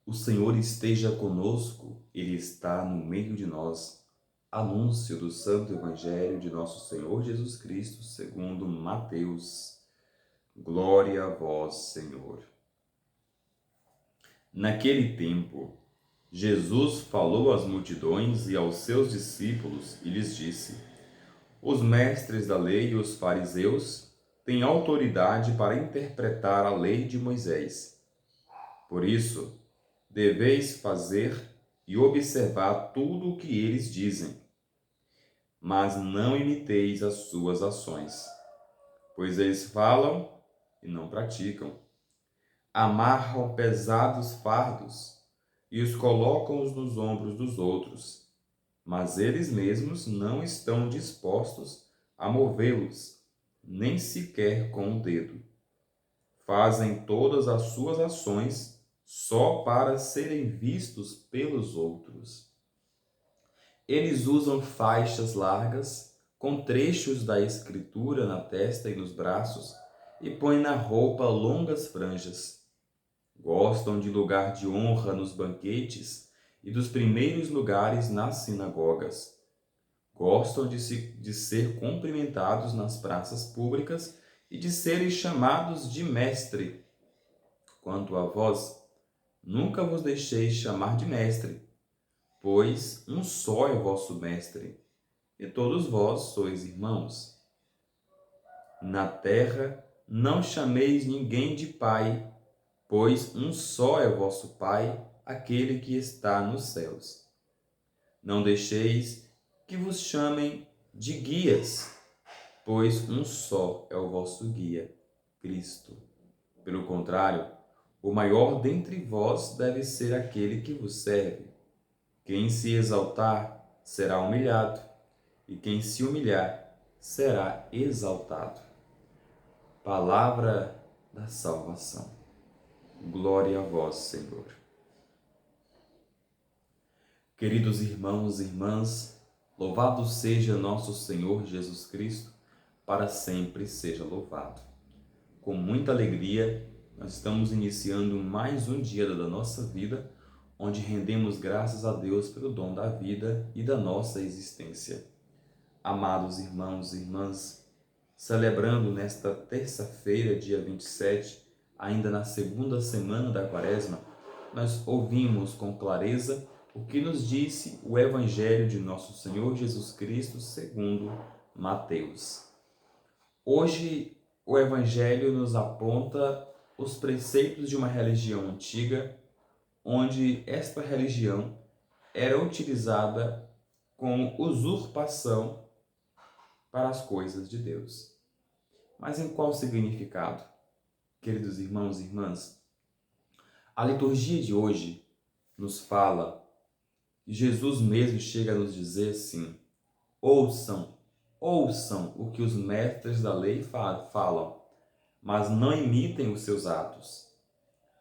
O Senhor esteja conosco, Ele está no meio de nós. Anúncio do Santo Evangelho de nosso Senhor Jesus Cristo, segundo Mateus. Glória a vós, Senhor. Naquele tempo, Jesus falou às multidões e aos seus discípulos e lhes disse: Os mestres da lei e os fariseus têm autoridade para interpretar a lei de Moisés. Por isso, deveis fazer e observar tudo o que eles dizem, mas não imiteis as suas ações, pois eles falam e não praticam. Amarram pesados fardos e os colocam nos ombros dos outros, mas eles mesmos não estão dispostos a movê-los, nem sequer com o dedo. Fazem todas as suas ações só para serem vistos pelos outros. Eles usam faixas largas com trechos da Escritura na testa e nos braços e põem na roupa longas franjas. Gostam de lugar de honra nos banquetes e dos primeiros lugares nas sinagogas. Gostam de ser cumprimentados nas praças públicas e de serem chamados de mestre. Quanto a vós, nunca vos deixeis chamar de mestre, pois um só é o vosso mestre, e todos vós sois irmãos. Na terra não chameis ninguém de pai, pois um só é o vosso Pai, aquele que está nos céus. Não deixeis que vos chamem de guias, pois um só é o vosso guia, Cristo. Pelo contrário, o maior dentre vós deve ser aquele que vos serve. Quem se exaltar será humilhado, e quem se humilhar será exaltado. Palavra da salvação. Glória a vós, Senhor. Queridos irmãos e irmãs, louvado seja nosso Senhor Jesus Cristo, para sempre seja louvado. Com muita alegria, nós estamos iniciando mais um dia da nossa vida, onde rendemos graças a Deus pelo dom da vida e da nossa existência. Amados irmãos e irmãs, celebrando nesta terça-feira, dia 27, ainda na segunda semana da Quaresma, nós ouvimos com clareza o que nos disse o Evangelho de nosso Senhor Jesus Cristo segundo Mateus. Hoje, o Evangelho nos aponta os preceitos de uma religião antiga, onde esta religião era utilizada como usurpação para as coisas de Deus. Mas em qual significado? Queridos irmãos e irmãs, a liturgia de hoje nos fala, e Jesus mesmo chega a nos dizer assim: ouçam o que os mestres da lei falam, mas não imitem os seus atos.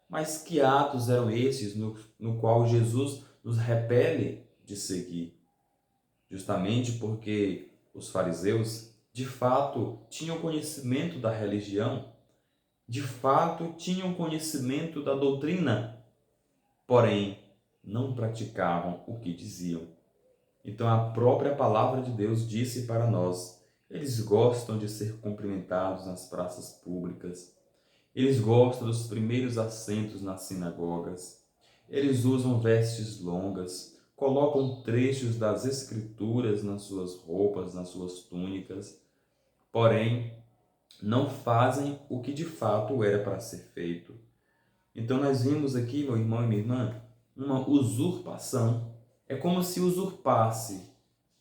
Mas que atos eram esses no qual Jesus nos repele de seguir? Justamente porque os fariseus, de fato, tinham conhecimento da religião, de fato, tinham conhecimento da doutrina, porém, não praticavam o que diziam. Então, a própria palavra de Deus disse para nós: eles gostam de ser cumprimentados nas praças públicas, eles gostam dos primeiros assentos nas sinagogas, eles usam vestes longas, colocam trechos das Escrituras nas suas roupas, nas suas túnicas, porém, não fazem o que de fato era para ser feito. Então nós vimos aqui, meu irmão e minha irmã, uma usurpação. É como se usurpasse,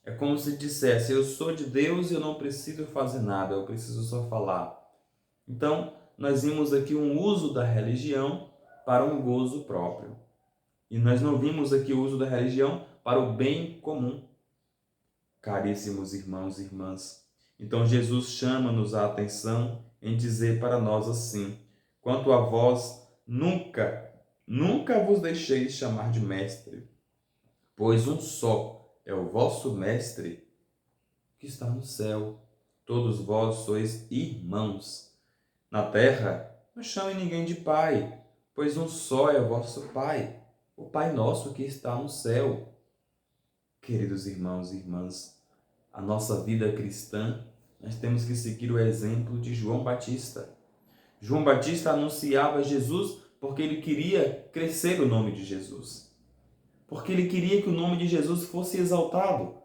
é como se dissesse: eu sou de Deus e eu não preciso fazer nada, eu preciso só falar. Então, nós vimos aqui um uso da religião para um gozo próprio. E nós não vimos aqui o uso da religião para o bem comum. Caríssimos irmãos e irmãs, então Jesus chama-nos a atenção em dizer para nós assim: quanto a vós, nunca vos deixeis chamar de mestre, pois um só é o vosso mestre, que está no céu. Todos vós sois irmãos. Na terra, não chame ninguém de pai, pois um só é o vosso Pai, o Pai Nosso que está no céu. Queridos irmãos e irmãs, a nossa vida cristã, nós temos que seguir o exemplo de João Batista. João Batista anunciava Jesus porque ele queria crescer o nome de Jesus. Porque ele queria que o nome de Jesus fosse exaltado,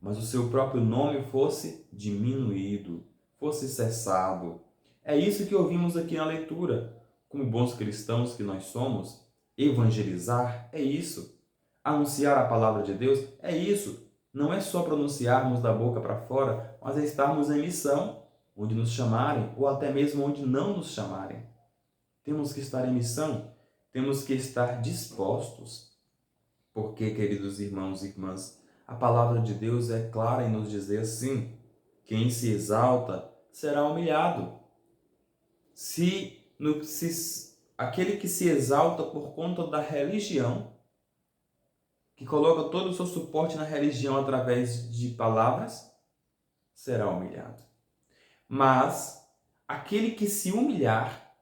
mas o seu próprio nome fosse diminuído, fosse cessado. É isso que ouvimos aqui na leitura. Como bons cristãos que nós somos, evangelizar é isso. Anunciar a palavra de Deus é isso. Não é só pronunciarmos da boca para fora, mas é estarmos em missão, onde nos chamarem ou até mesmo onde não nos chamarem. Temos que estar em missão, temos que estar dispostos. Porque, queridos irmãos e irmãs, a palavra de Deus é clara em nos dizer assim: quem se exalta será humilhado. Aquele que se exalta por conta da religião, que coloca todo o seu suporte na religião através de palavras, será humilhado. Mas aquele que se humilhar,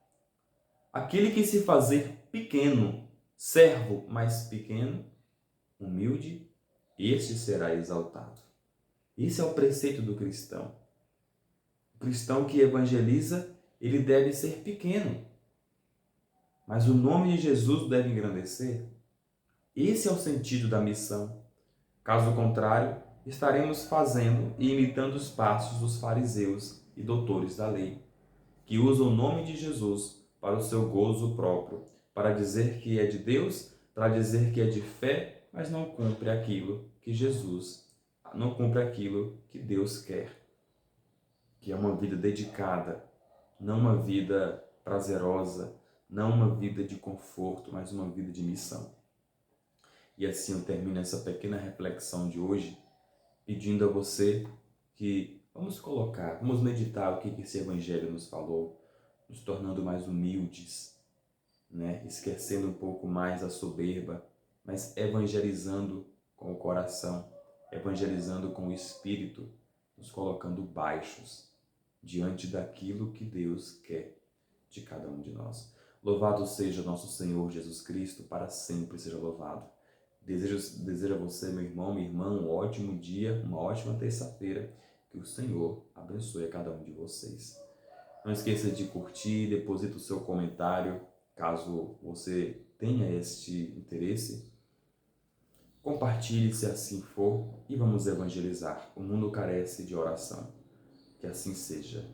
aquele que se fazer pequeno, servo mais pequeno, humilde, este será exaltado. Esse é o preceito do cristão. O cristão que evangeliza, ele deve ser pequeno, mas o nome de Jesus deve engrandecer. Esse é o sentido da missão. Caso contrário, estaremos fazendo e imitando os passos dos fariseus e doutores da lei, que usam o nome de Jesus para o seu gozo próprio, para dizer que é de Deus, para dizer que é de fé, mas não cumpre aquilo que não cumpre aquilo que Deus quer, que é uma vida dedicada, não uma vida prazerosa, não uma vida de conforto, mas uma vida de missão. E assim eu termino essa pequena reflexão de hoje, pedindo a você que vamos meditar o que esse Evangelho nos falou, nos tornando mais humildes, né? Esquecendo um pouco mais a soberba, mas evangelizando com o coração, evangelizando com o Espírito, nos colocando baixos diante daquilo que Deus quer de cada um de nós. Louvado seja nosso Senhor Jesus Cristo, para sempre seja louvado. Desejo a você, meu irmão, minha irmã, um ótimo dia, uma ótima terça-feira. Que o Senhor abençoe a cada um de vocês. Não esqueça de curtir, deposita o seu comentário, caso você tenha este interesse. Compartilhe se assim for e vamos evangelizar. O mundo carece de oração. Que assim seja.